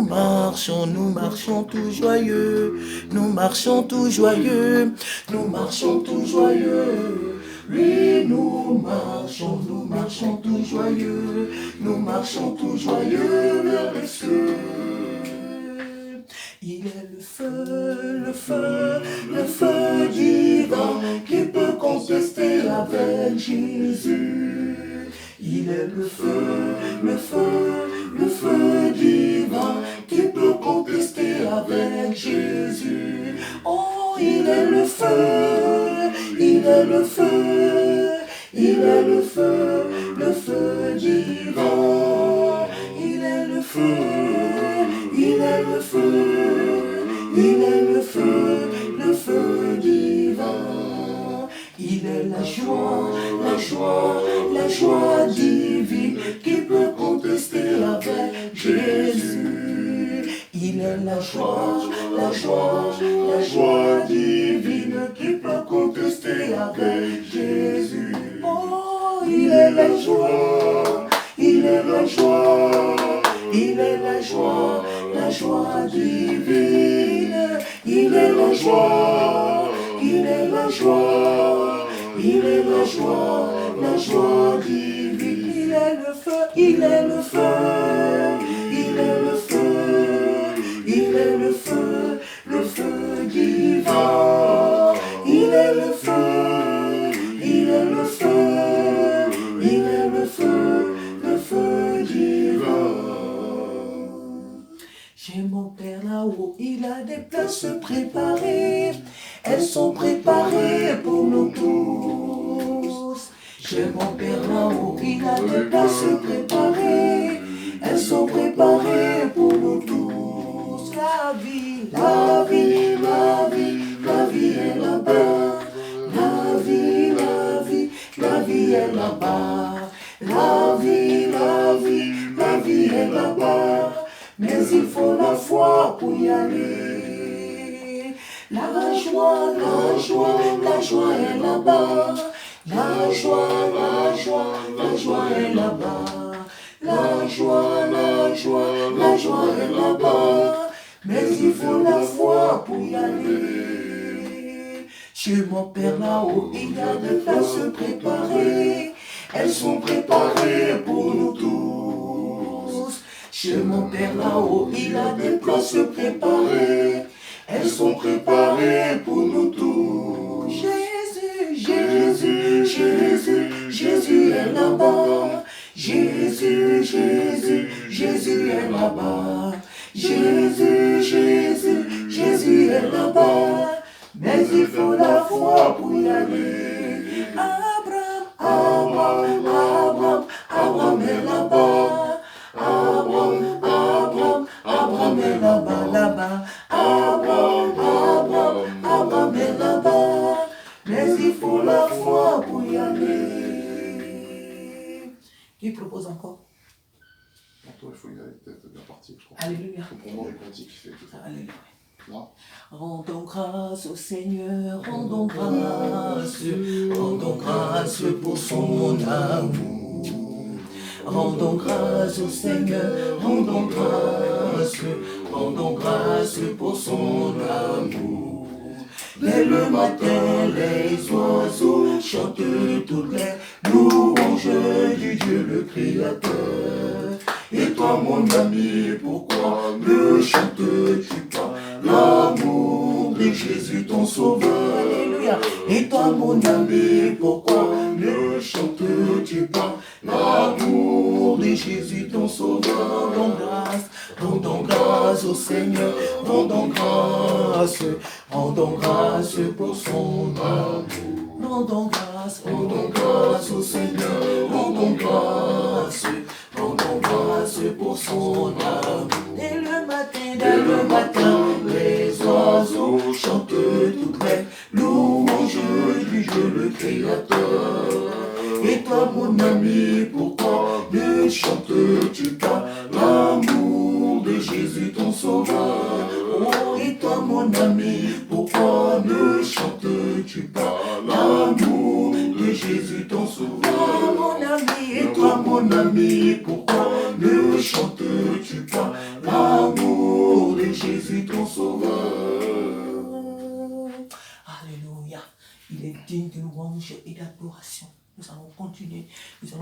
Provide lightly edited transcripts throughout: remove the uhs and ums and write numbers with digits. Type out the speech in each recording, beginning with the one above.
nous marchons tout joyeux, nous marchons tout joyeux, nous marchons tout joyeux. Oui, nous marchons tout joyeux, nous marchons tout joyeux vers les cieux. Il est le feu, le feu, le feu divin qui peut contester avec Jésus. Il est le feu, le feu, le feu divin qui peut contester avec Jésus. Oh, il est le feu, il est le feu, il est le feu divin. Il est le feu, il est le feu, il est le feu divin. Il est la joie, la joie, la joie divine qui peut contester avec Jésus. Il est la joie, la joie, la joie divine qui peut contester avec Jésus. Oh, il est la joie, il est la joie, il est la joie divine. Il est la joie, il est la joie, il est la joie divine. Il est le feu, il est le feu, il est le feu, il est le feu divin. Il est le feu, il est le feu, il est le feu divin. J'ai mon Père là-haut, il a des places préparées. Elles sont préparées pour nous tous. J'ai mon Père là-haut, il a des places préparées. Elles sont préparées pour nous tous. La vie, la vie, la vie, la vie est là-bas. La vie, la vie, la vie est là-bas. La vie, la vie, la vie est là-bas. Mais il faut la foi pour y aller. La joie, la joie, la joie est là-bas. La joie, la joie, la joie est là-bas. La joie, la joie, la joie est là-bas. Mais il faut la foi pour y aller. Chez mon Père là-haut, il y a des places préparées. Elles sont préparées pour nous tous. Chez mon Père là-haut, il a des places préparées. Elles sont préparées pour nous tous. Jésus, Jésus, Jésus, Jésus est là-bas. Jésus, Jésus, Jésus est là-bas. Jésus, Jésus, Jésus est là-bas. Mais il faut la foi pour y aller. Abraham est là-bas. Abraham est là-bas, là-bas. Abraham est là-bas. Mais il faut la foi pour y aller. Qui propose encore? Il faut y aller, peut-être bien partir, je crois. Alléluia. Il faut prendre les cantiques qui fait tout ça. Alléluia. Non. Rendons grâce au Seigneur, rendons grâce pour son amour. Rendons grâce au Seigneur, rendons grâce pour son amour. Dès le matin, les oiseaux chantent toutes les louanges du Dieu le Créateur. Et toi, mon ami, pourquoi ne chantes-tu pas l'amour de Jésus ton Sauveur? Alléluia. Et toi, mon ami, pourquoi ne chantes-tu pas l'amour de Jésus ton Sauveur? Rendons grâce au Seigneur, rendons grâce pour son amour. Rendons grâce au Seigneur, rendons grâce pour son amour. Dès le matin, les oiseaux chantent toutes les louanges du Dieu le Créateur. Et toi, mon ami, pourquoi ne chantes-tu pas l'amour de Jésus ton Sauveur? Oh, et toi, mon ami, pourquoi ne chantes-tu pas l'amour de Jésus ton Sauveur? Mon ami, et toi, mon ami, pourquoi ne chantes-tu pas l'amour digne de louange et d'adoration. Nous allons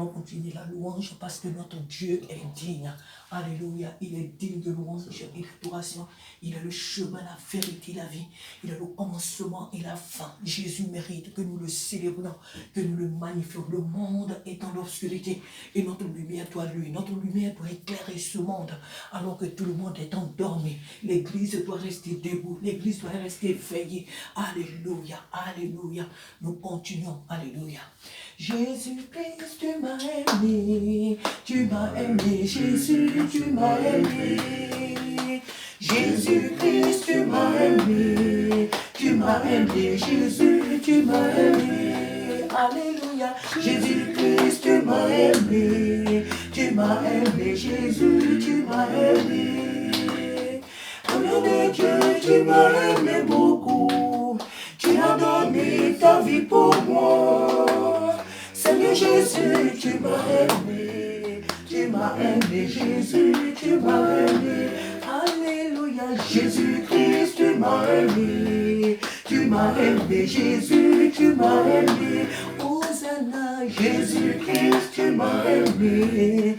continuer la louange parce que notre Dieu est digne. Alléluia, il est digne de louange et d'adoration. Il est le chemin, la vérité, la vie. Il est le commencement et la fin. Jésus mérite que nous le célébrions, que nous le magnifions. Le monde est dans l'obscurité et notre lumière doit lui. Notre lumière doit éclairer ce monde alors que tout le monde est endormi. L'église doit rester debout. L'église doit rester veillée. Alléluia, alléluia. Nous continuons. Alléluia. Jésus-Christ, tu m'as aimé, Jésus, tu m'as aimé. Jésus-Christ, tu m'as aimé, Jésus, tu m'as aimé. Alléluia, Jésus-Christ, tu m'as aimé, Jésus, tu m'as aimé. Au nom de Dieu, tu m'as aimé beaucoup, tu as donné ta vie pour moi. Seigneur Jésus, tu m'as aimé, Jésus, tu m'as aimé. Alléluia, Jésus-Christ, tu m'as aimé, Jésus, tu m'as aimé. Hosanna, Jésus-Christ, tu m'as aimé,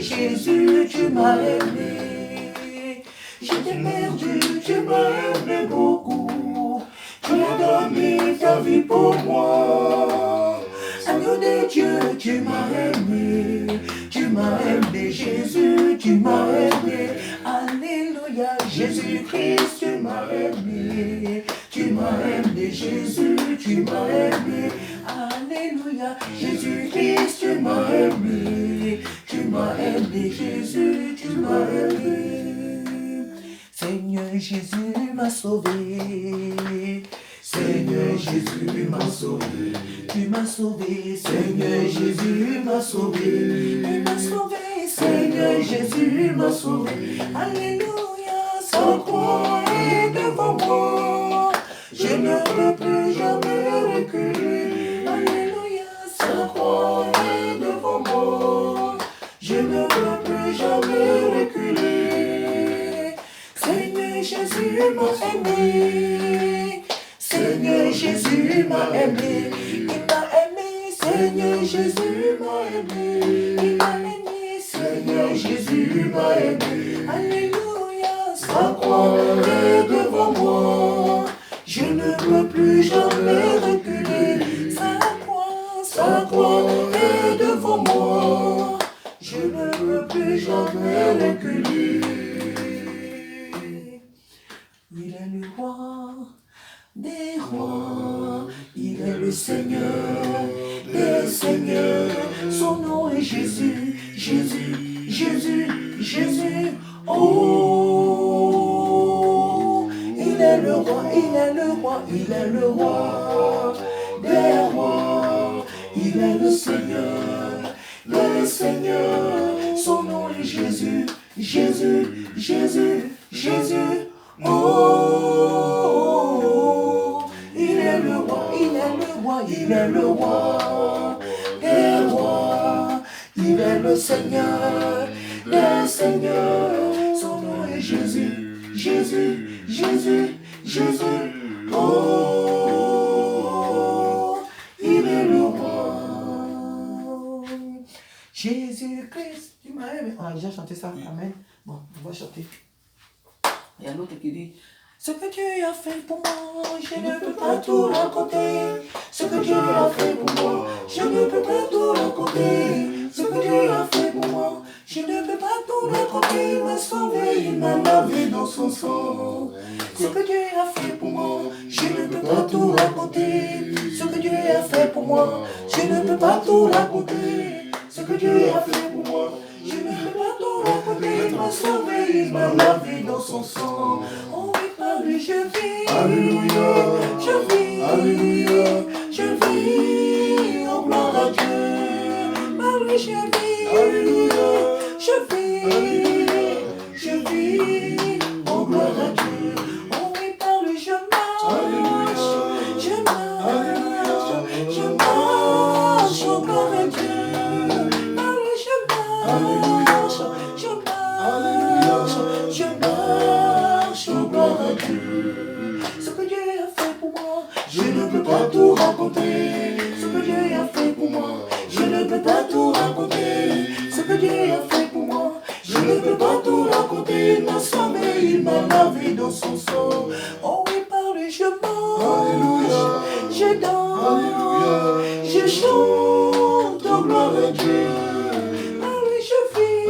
Jésus, tu m'as aimé. Je t'ai perdu, tu m'as aimé beaucoup, tu as donné ta vie pour moi. Seigneur de Dieu, tu m'as aimé, Jésus, tu m'as aimé. Alléluia, Jésus-Christ, tu m'as aimé, Jésus, tu m'as aimé. Alléluia, Jésus-Christ, tu m'as aimé, Jésus, tu m'as aimé. Seigneur Jésus m'a sauvé. Seigneur Jésus m'a sauvé, tu m'as sauvé, Seigneur Jésus m'a sauvé, il m'a sauvé, Seigneur Jésus m'a sauvé. Alléluia, sa croix est devant moi, je ne peux plus jamais reculer. Alléluia, sa croix est devant moi, je ne peux plus jamais reculer. Seigneur Jésus m'a aimé. Seigneur Jésus m'a aimé, il m'a aimé, Seigneur Jésus m'a aimé, il m'a aimé, Seigneur Jésus m'a aimé. Alléluia, sa croix est devant moi, je ne peux plus jamais reculer. Sa croix est devant moi, je ne peux plus jamais reculer. Il est le roi des rois, il est le Seigneur des seigneurs, son nom est Jésus, Jésus, Jésus, Jésus. Oh, il est le roi, il est le roi, il est le roi des rois, il est le Seigneur des seigneurs, son nom est Jésus, Jésus, Jésus, Jésus. Oh, il est le roi, il est le roi, il est le roi des rois, il est le Seigneur des seigneurs, son nom est Jésus, Jésus, Jésus, Jésus. Oh, il est le roi. Jésus-Christ, tu m'as aimé. On a déjà chanté ça, amen. Bon, on va chanter. Il y a l'autre qui dit: ce que Dieu a fait pour moi, je ne peux pas tout raconter. Ce que Dieu a fait pour moi, je ne peux pas tout raconter. Ce que Dieu a fait pour moi, je ne peux pas tout raconter. Il m'a sauvé, il m'a lavé dans son sang. Ce que Dieu a fait pour moi, je ne peux pas tout raconter. Ce que Dieu a fait pour moi, je ne peux pas tout raconter. Ce que Dieu a fait pour moi, je ne peux pas tout raconter. Il m'a sauvé, il m'a lavé dans son sang. Oh oui, par lui je vis. Alléluia, je vis. Alléluia, je vis. Oh gloire à Dieu. Par lui je vis. Alléluia, je vis. Alléluia, je vis. Oh gloire à Dieu. Oh oui, par lui je marche. Alléluia, je marche. Je marche. Oh gloire à Dieu. Par lui je marche. Alléluia, je marche, oh gloire à Dieu. Ce que Dieu a fait pour moi, Je ne peux pas tout raconter, ce que Dieu a fait pour moi. Je ne peux pas tout raconter, ce que Dieu a fait pour moi. Je ne peux pas tout raconter, il m'a sauvé, il m'a lavé dans son sang. Oh oui, par lui je marche, je danse, je chante, oh gloire à Dieu. Par lui je vis,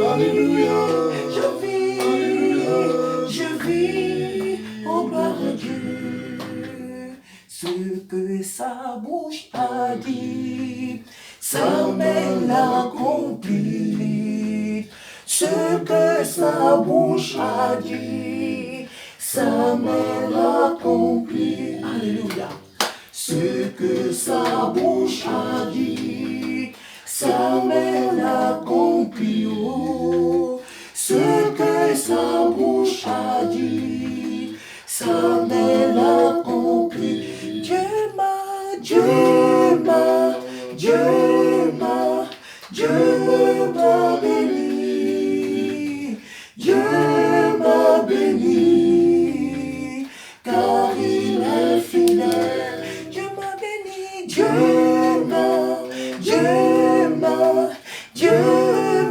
je vis, oh gloire à Dieu. Ce que sa bouche a dit, sa main l'accomplit. Ce que sa bouche a dit, sa main l'accomplit. Alléluia. Ce que sa bouche a dit, sa main l'accomplit. Oh, ce que sa bouche a dit, sa main l'accomplit. Dieu m'a béni. Dieu m'a béni, car il est fidèle. Dieu m'a béni, Dieu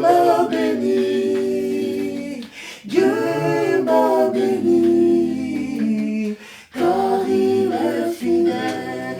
m'a béni. Dieu m'a béni, car il est fidèle.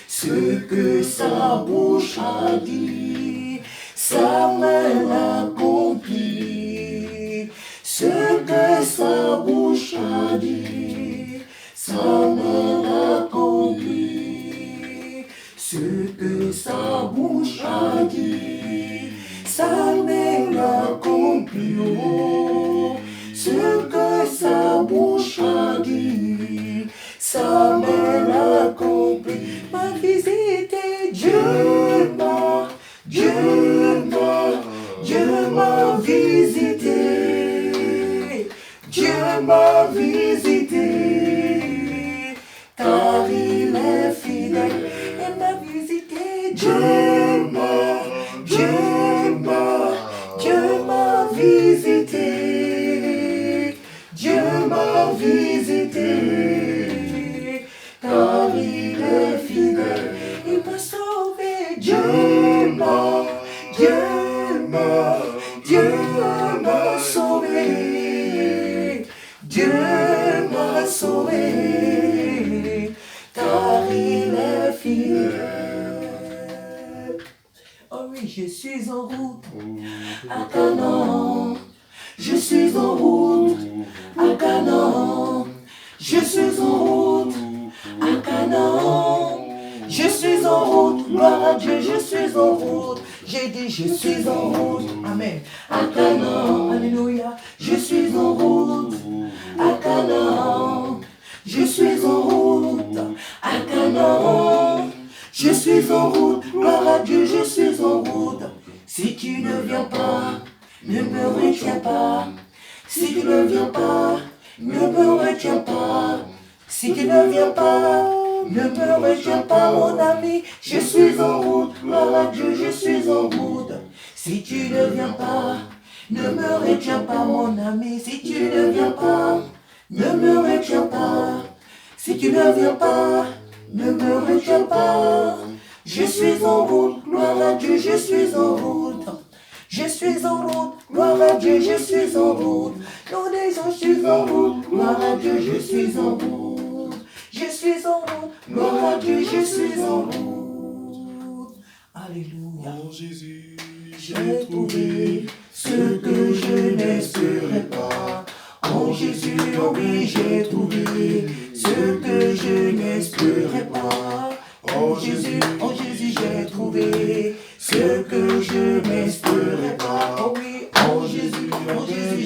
Ce que sa bouche a dit, sa main l'accomplit. Ce que sa bouche a dit, sa main l'accomplit. Ce que sa bouche a dit, sa main l'accomplit. Oh, ce que sa bouche a dit, sa main l'accomplit. M'a visité, Dieu m'a visité. Dieu m'a visité, car il est fidèle. Et m'a visité, Dieu m'a visité. Dieu m'a visité, car il est fidèle. Il m'a sauvé, Dieu m'a sauvé. Dieu m'a sauvé, car il est fidèle. Oh oui, je suis en route à Canaan. Je suis en route à Canaan. Je suis en route à Canaan. Je suis en route, gloire à Dieu, je suis en route. J'ai dit je suis en route, amen, à Canaan, alléluia. Je suis en route à Canaan. Je suis en route à Canaan. Je suis en route, gloire à Dieu, je suis en route. Si tu ne viens pas, ne me retiens pas. Si tu ne viens pas, ne me retiens pas. Si tu ne viens pas, ne me retiens pas, mon ami. Je suis en route, gloire à Dieu, je suis en route. Si tu ne viens pas, ne me retiens pas, mon ami. Si tu ne viens pas, ne me retiens pas. Si tu ne viens pas, ne me retiens pas. Je suis en route, gloire à Dieu, je suis en route. Je suis en route, gloire à Dieu, je suis en route. Non, des gens, je suis en route, gloire à Dieu, je suis en route. Je suis en route, gloire à Dieu, je suis en route. Alléluia. En Jésus, J'ai trouvé ce que je n'espérais pas. En Jésus, oh oui, j'ai trouvé ce que je n'espérais pas. En Jésus, j'ai trouvé ce que je n'espérais pas. Oh oui, en Jésus,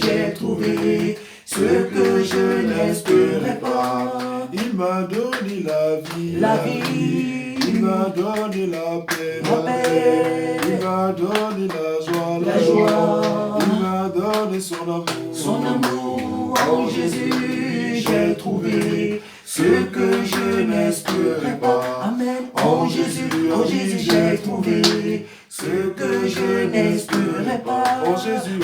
j'ai trouvé ce que je n'espérais pas. il m'a donné La vie, il m'a donné la paix, la paix, il m'a donné la joie, la joie, il m'a donné son amour. son amour. En Jésus, j'ai trouvé ce que je n'espérais pas. Amen. En Jésus, j'ai trouvé ce que je n'espérais pas. En Jésus,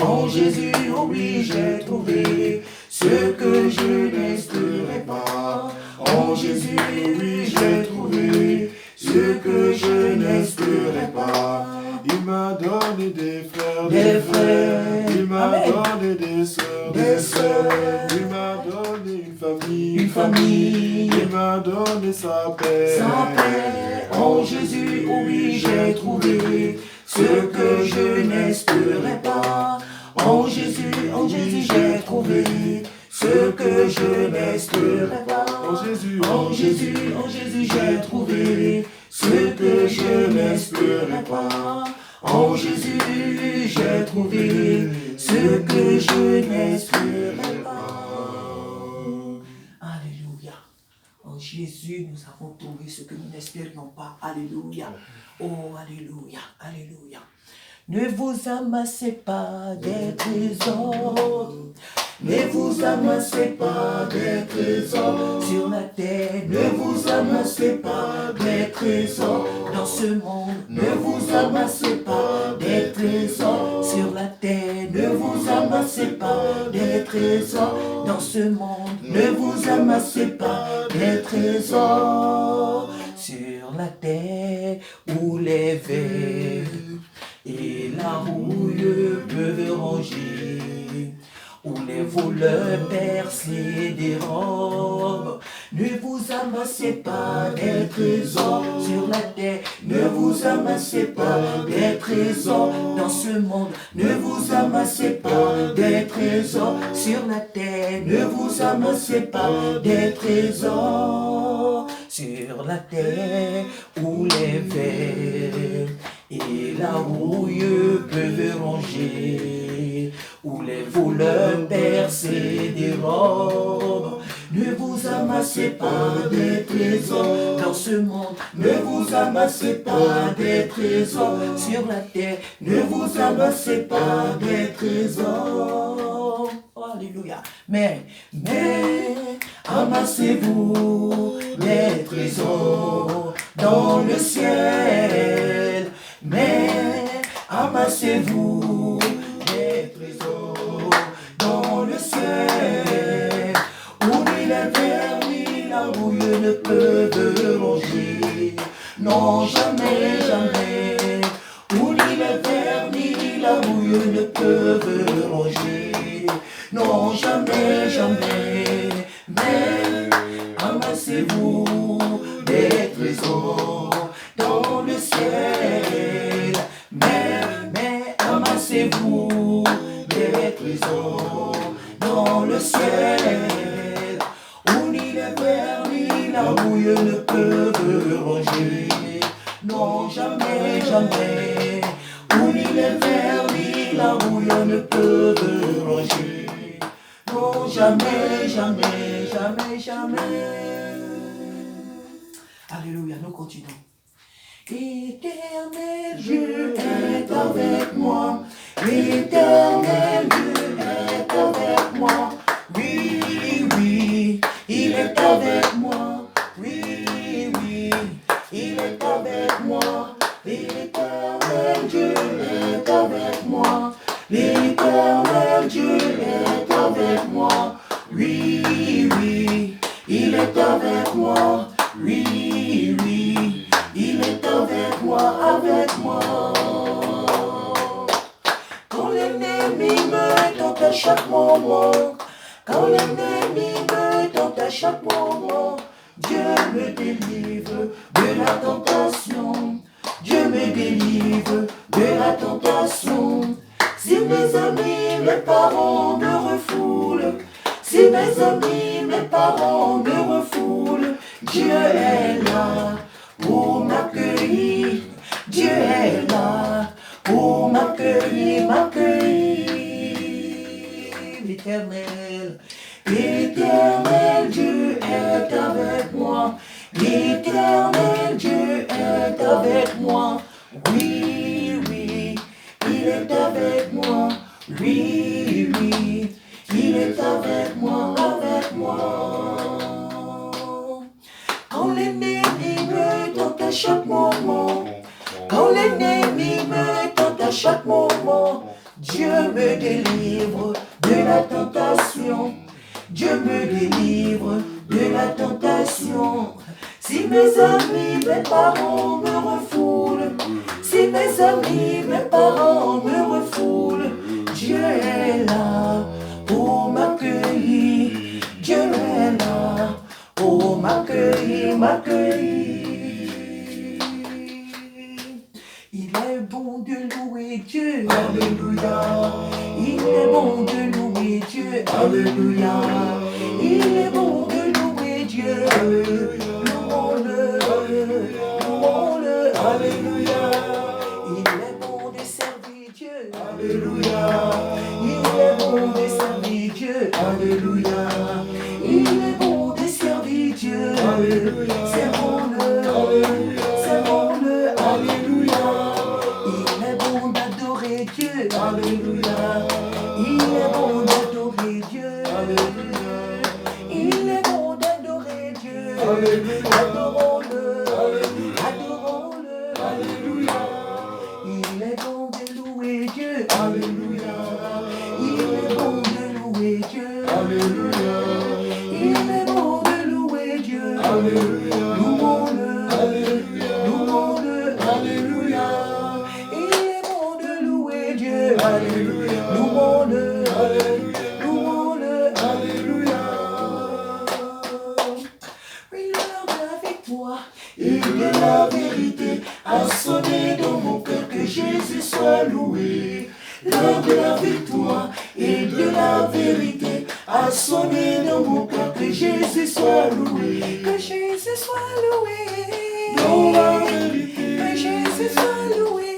oh oui, j'ai trouvé ce que je n'espérais pas. En Jésus, oui, des sœurs, il m'a donné une famille, il m'a donné sa paix. En Jésus, oui, j'ai trouvé ce que je n'espérais pas. En Jésus, j'ai trouvé ce que je n'espérais pas. En Jésus, j'ai trouvé ce que je n'espérais pas. En Jésus, j'ai trouvé ce que je n'espérais pas. Alléluia. En Jésus, nous avons trouvé ce que nous n'espérions pas. Alléluia. Oh, alléluia, alléluia. Ne vous amassez pas des trésors. Ne vous amassez pas des trésors sur la terre. Ne vous amassez pas des trésors dans ce monde. Ne vous amassez pas des trésors sur la terre. Ne vous amassez pas des trésors dans ce monde. Ne vous amassez pas des trésors sur la terre où les vers et la rouille peuvent ranger, où les voleurs percent les dérobent. Ne vous amassez pas des trésors sur la terre. Ne vous amassez pas des trésors dans ce monde. Ne vous amassez pas des trésors sur la terre. Ne vous amassez pas des trésors sur la terre où les vers et la rouille peuvent ronger, où les voleurs percent et dérobent. Ne vous amassez pas des trésors dans ce monde. Ne vous amassez pas des trésors sur la terre. Ne vous amassez pas des trésors. Alléluia. Mais amassez-vous des trésors dans le ciel. Mais amassez-vous des trésors dans le ciel, où ni les vers ni la rouille ne peuvent ronger. Non, jamais, jamais, où ni les vers ni la rouille ne peuvent ronger. Non, jamais, jamais, mais amassez-vous des trésors dans le ciel. Mais amassez-vous des trésors dans le ciel, où ni les vers ni la rouille ne peuvent ronger. Non, jamais, jamais, où ni les vers ni la rouille ne peuvent ronger. Non, jamais, jamais, jamais, jamais. Alléluia, nous continuons. Éternel Dieu est avec moi. Éternel Dieu est avec moi. Oui, oui, il est avec moi. Oui, oui, il est avec moi. L'éternel Dieu est avec moi. L'éternel Dieu est avec moi. Oui, oui, il est avec moi. Oui, oui, il est avec moi, avec moi. Quand l'ennemi me tente à chaque moment, quand l'ennemi me tente à chaque moment, Dieu me délivre de la tentation. Dieu me délivre de la tentation. Si mes amis, mes parents me refoulent, si mes amis, mes parents me refoulent, Dieu est là pour m'accueillir. Dieu est là pour m'accueillir, m'accueillir. L'Éternel, l'Éternel Dieu est avec moi. L'Éternel Dieu est avec moi. Oui, oui, il est avec moi. Oui, oui, il est avec moi, avec moi. Quand l'ennemi me tente à chaque moment, quand l'ennemi me tente à chaque moment, Dieu me délivre de la tentation. Dieu me délivre de la tentation. Si mes amis, mes parents me refoulent, si mes amis, mes parents me refoulent, Dieu est là Alléluia. Il est bon de louer Dieu. Alléluia. Louons-le, louons-le, Alléluia. Il est bon de servir Dieu. Alléluia. Il est bon de servir Dieu. Alléluia. Il est bon de servir Dieu. Alléluia. Servons-le, servons-le, Alléluia. Il est bon d'adorer Dieu. Alléluia. Il est bon d'adorer Dieu. Alléluia. Il est bon d'adorer Dieu. Alléluia. Adorons-le, adorons-le, Alléluia. Il est bon de louer Dieu. Alléluia. Il est bon de louer Dieu. Alléluia. Il est bon de louer Dieu. Alléluia. Louons-le, Alléluia. Louons-le, Alléluia. Il est bon de louer Dieu. Alléluia. Louons-le, Alléluia. Louons-le, Alléluia. Oui, l'heure de la victoire et de la vérité a sonné dans mon cœur, que Jésus soit loué. L'heure de la victoire et de la vérité a sonné dans mon cœur, que Jésus soit loué. Que Jésus soit loué. Dans la vérité. Que Jésus soit loué.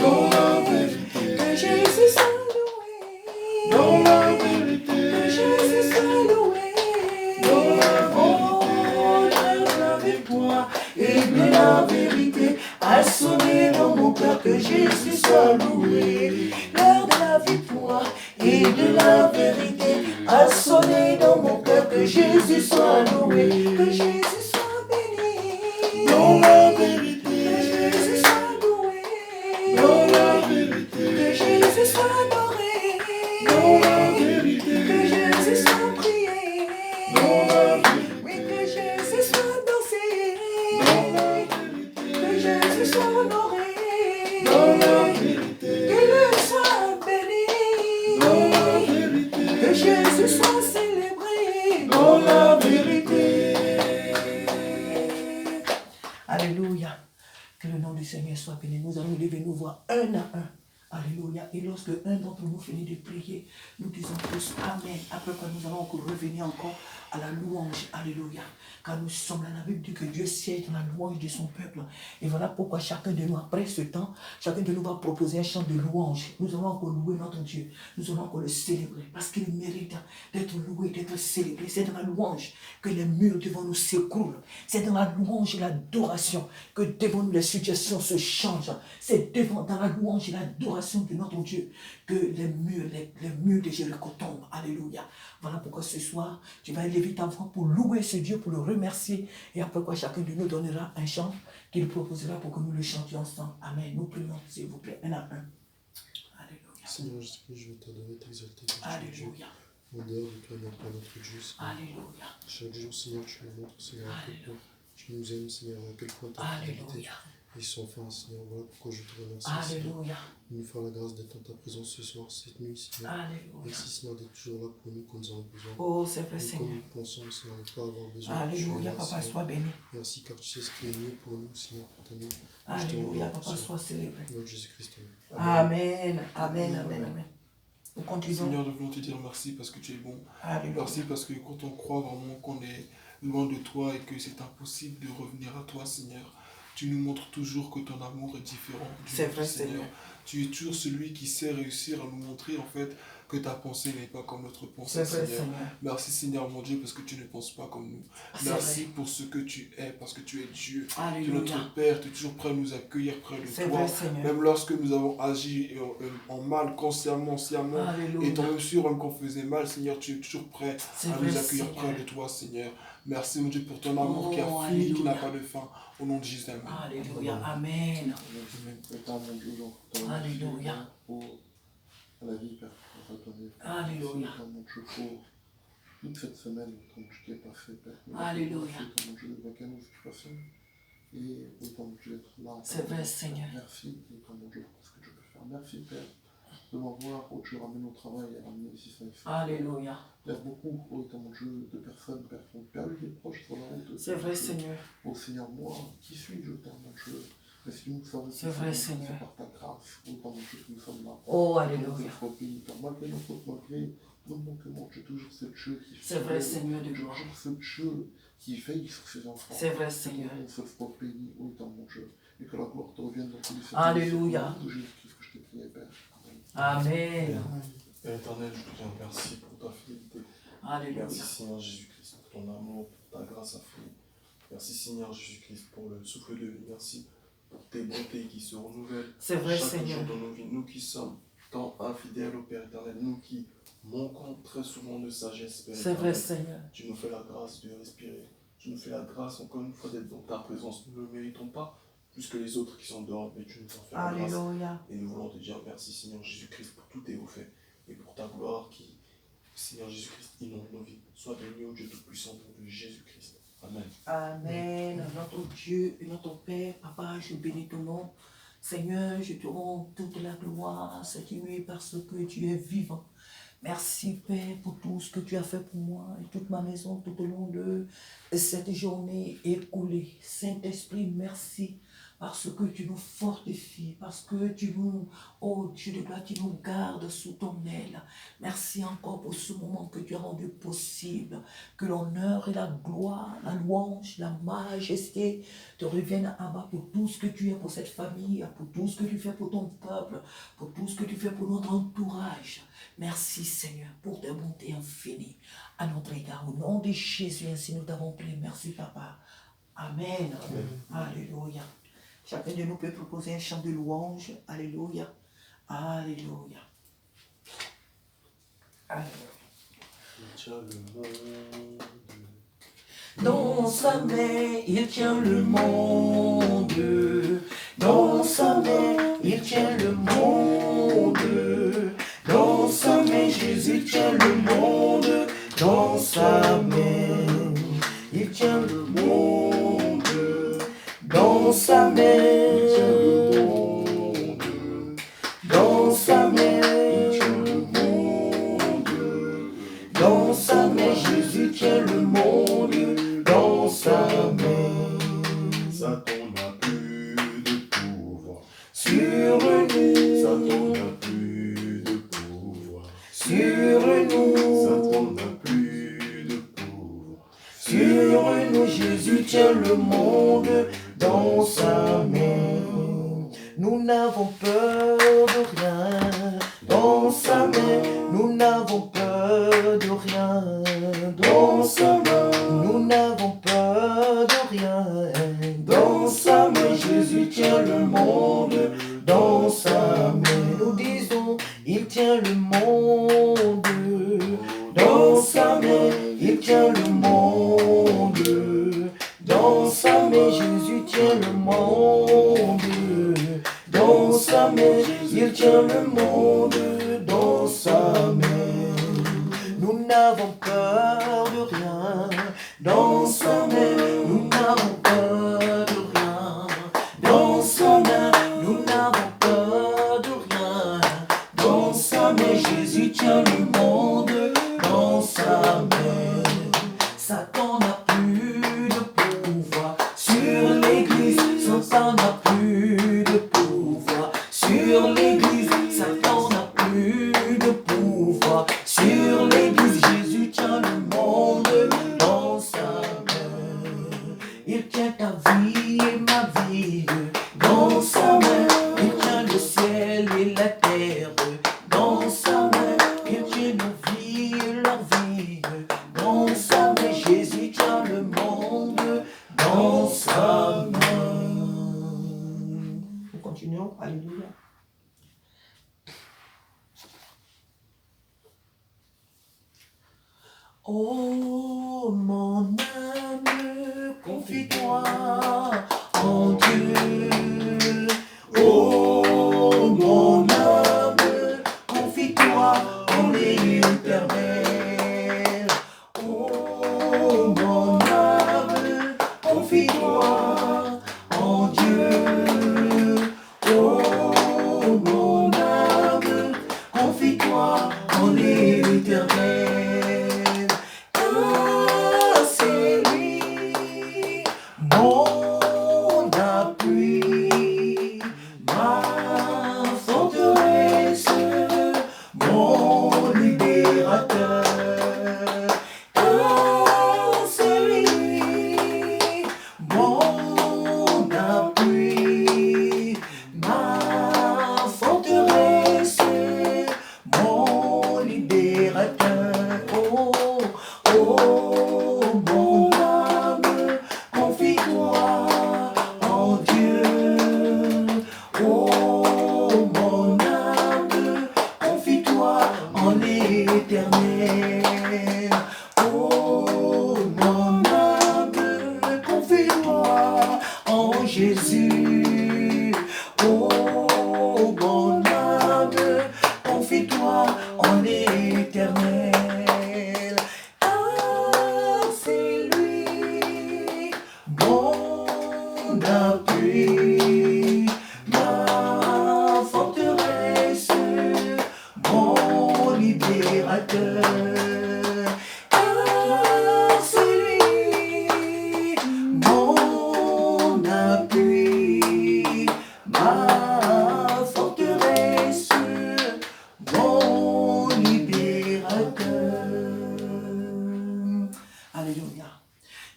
Dans la vérité. Que Jésus soit loué. Dans la vérité. Que Jésus soit loué. Dans la victoire et de la vérité a sonné dans mon cœur, que Jésus soit loué. L'heure de la victoire et de la vérité a sonné dans mon cœur, que Jésus soit loué. Que Jésus soit béni. Dans la vérité. Que Jésus soit loué. Dans la vérité. Que Jésus soit adoré. Dans la vérité. Que Jésus soit prié. Dans la vérité. Oui, que Jésus soit dansé. Dans la vérité. Que Jésus soit honoré. Dans la vérité. Qu'il soit béni. Dans la vérité. Que Jésus soit célébré. Dans la vérité. Alléluia. Que le nom du Seigneur soit béni. Nous allons lever nos voix un à un. Alléluia. Et lorsque un d'entre nous finit de prier, nous disons tous Amen. Après quoi, nous allons encore revenir encore à la louange. Alléluia. Car nous sommes là, la Bible dit que Dieu siège dans la louange de son peuple. Et voilà pourquoi chacun de nous, après ce temps, chacun de nous va proposer un chant de louange. Nous allons encore louer notre Dieu. Nous allons encore le célébrer. Parce qu'il mérite d'être loué, d'être célébré. C'est dans la louange que les murs devant nous s'écroulent. C'est dans la louange et l'adoration que devant nous les situations se changent. C'est dans la louange et l'adoration de notre Dieu que les murs de Jéricho tombent. Alléluia. Voilà pourquoi ce soir, tu vas élever ta voix pour louer ce Dieu, pour le remercier. Et après quoi, chacun de nous donnera un chant qu'il proposera pour que nous le chantions ensemble. Amen. Nous prions, s'il vous plaît, un à un. Alléluia. Seigneur Jésus-Christ, je veux t'adorer, t'exalter. Alléluia. En dehors de toi, il n'y a pas notre Dieu. Alléluia. Chaque jour, Seigneur, tu nous montres, Seigneur, à quel point tu nous aimes, Seigneur, à quel point ta fidélité Alléluia. est sans fin, Seigneur. Voilà pourquoi je te remercie, Seigneur. Alléluia. Nous faire la grâce d'être en ta présence ce soir, cette nuit, Seigneur. Alléluia. Merci, Seigneur, d'être toujours là pour nous quand nous avons besoin. Oh, c'est vrai, Nous, Seigneur. comme nous pensons, Seigneur, ne pas avoir besoin. Alléluia, Papa, sois béni. Merci, car tu sais ce qui est mieux pour nous, Seigneur, pour ta nuit. Alléluia, Papa, sois célébré. Au nom de Jésus-Christ. Amen. Amen, amen, amen. Nous continuons. Seigneur, nous voulons te dire merci parce que tu es bon. Alléluia. Merci parce que quand on croit vraiment qu'on est loin de toi et que c'est impossible de revenir à toi, Seigneur, tu nous montres toujours que ton amour est différent. C'est vrai, Seigneur. Tu es toujours celui qui sait réussir à nous montrer en fait que ta pensée n'est pas comme notre pensée, C'est vrai, Seigneur. Seigneur. Merci, Seigneur, mon Dieu, parce que tu ne penses pas comme nous. C'est Merci vrai. pour ce que tu es, parce que tu es Dieu. Tu es Alléluia. notre Père, tu es toujours prêt à nous accueillir près de C'est toi. vrai, Seigneur. Même lorsque nous avons agi en mal, consciemment, sciemment, Alléluia. étant même sûr même qu'on faisait mal, Seigneur, tu es toujours prêt C'est à vrai, nous accueillir Seigneur. près de toi, Seigneur. Merci, mon Dieu, pour ton amour qui a Oh, fini, qui n'a alléluia. pas de fin. Au nom de Jésus, amen. Alléluia. Amen. Étant mon Dieu, donc, Alléluia. pour la vie, Père, pour ta donner. Alléluia. Étant mon Dieu, pour toute cette semaine, étant mon Dieu, qui n'est pas fait, Père. Alléluia. Étant mon Dieu, de quelle façon. Et étant mon Dieu, être là. C'est vrai, Seigneur. Merci, étant mon Dieu, pour ce que je peux faire. Merci, Père, de m'avoir, où tu ramènes au travail et ramener ici ça ici. Alléluia. Il y a beaucoup, étant mon Dieu, de personnes, Père, qui ont perdu des proches sur la route. C'est vrai, Seigneur. Oh Seigneur, moi, qui suis-je, Père, mon Dieu? Mais si nous savons que C'est vrai, Seigneur. c'est par ta grâce, autant mon Dieu, que nous sommes là. Oh, Dans alléluia. notre pays, Père, malgré nos fautes, malgré nos manquements, Tu es toujours ce Dieu qui C'est vrai, Seigneur de gloire. toujours ce Dieu qui veille sur ses enfants. C'est vrai, Seigneur. Ton nom se soit béni, ô étant mon Dieu. Et que la gloire te revienne dans tous les services. Alléluia. De Jésus-Christ que je t'ai prié, Père. Amen. Père éternel, je te dis merci pour ta fidélité. Alléluia. Merci Seigneur Jésus-Christ pour ton amour, pour ta grâce infinie. Merci Seigneur Jésus-Christ pour le souffle de vie. Merci pour tes bontés qui se renouvellent C'est vrai, chaque Seigneur. jour dans nos vies. Nous qui sommes tant infidèles au Père éternel, nous qui manquons très souvent de sagesse, Père C'est éternel. vrai, Seigneur. Tu nous fais la grâce de respirer. Tu nous fais la grâce encore une fois d'être dans ta présence. Nous ne le méritons pas plus que les autres qui sont dehors, mais tu nous en fais la grâce. Alléluia. Et nous voulons te dire merci Seigneur Jésus-Christ pour tous tes hauts faits et pour ta gloire qui, Seigneur Jésus-Christ, inonde nos vies. Sois béni au Dieu Tout-Puissant, au nom de Jésus-Christ. Amen. Amen. Notre Dieu et notre Père, Papa, je bénis ton nom. Seigneur, je te rends toute la gloire cette nuit parce que tu es vivant. Merci Père pour tout ce que tu as fait pour moi et toute ma maison tout au long de cette journée écoulée. Saint-Esprit, merci parce que tu nous fortifies, parce que tu nous, oh Dieu de gloire, tu nous gardes sous ton aile. Merci encore pour ce moment que tu as rendu possible, que l'honneur et la gloire, la louange, la majesté te reviennent à bas pour tout ce que tu es pour cette famille, pour tout ce que tu fais pour ton peuple, pour tout ce que tu fais pour notre entourage. Merci Seigneur pour tes bontés infinies à notre égard. Au nom de Jésus, ainsi nous t'avons prié. Merci Papa. Amen. Alléluia. Chacun de nous peut proposer un chant de louange. Alléluia. Alléluia. Alléluia. Il tient le monde. Dans sa main, il tient le monde. Dans sa main, il tient le monde. Dans sa main, Jésus tient le monde. Dans sa main, il tient le monde. Dans sa main, il tient le monde. Dans sa main, il tient le monde. Dans sa main, Jésus tient le monde. Dans sa main, Satan n'a plus de pouvoir. sur nous, Satan n'a plus de pouvoir. sur nous, Satan n'a plus de pouvoir. sur nous, Jésus tient le monde dans sa main. Nous n'avons peur de rien dans sa main. Nous n'avons peur de rien dans sa main. Nous n'avons peur de rien dans sa main. Jésus tient le monde dans sa main. Nous disons, il tient le monde dans sa main. Il tient le monde dans sa main. Jésus tient le monde dans sa main. Il tient le monde dans sa main. Nous n'avons peur de rien dans sa main. Nous n'avons peur de rien dans sa main. Nous n'avons peur de rien dans sa main. Jésus tient le monde dans sa main. Satan n'a plus de pouvoir sur l'église. Satan n'a plus de pouvoir sur l'église. Satan n'a plus de pouvoir sur l'église. Jésus tient le monde dans sa main. Il tient ta vie et ma vie dans sa main. Il tient le ciel et la terre dans sa main. Il tient nos vies et leur vie dans sa main. Jésus tient le monde dans sa main. Nous continuons. Alléluia. Oh mon âme, confie-toi en Dieu. Oh mon âme, confie-toi en l'Éternel. Oh mon âme, confie-toi en Dieu. Oh mon âme, confie-toi en l'Éternel. Car c'est lui, mon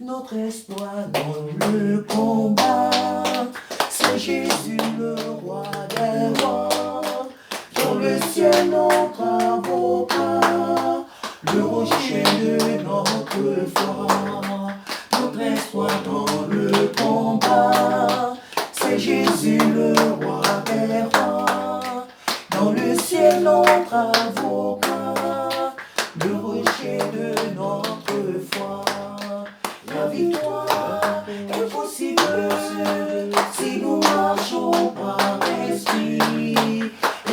notre espoir dans le combat. C'est Jésus le roi des rois, dans le ciel notre avocat, le rocher de notre foi, notre espoir dans le combat. C'est Jésus le roi des rois, dans le ciel notre avocat, le rocher de notre foi. La victoire est possible si nous marchons par esprit.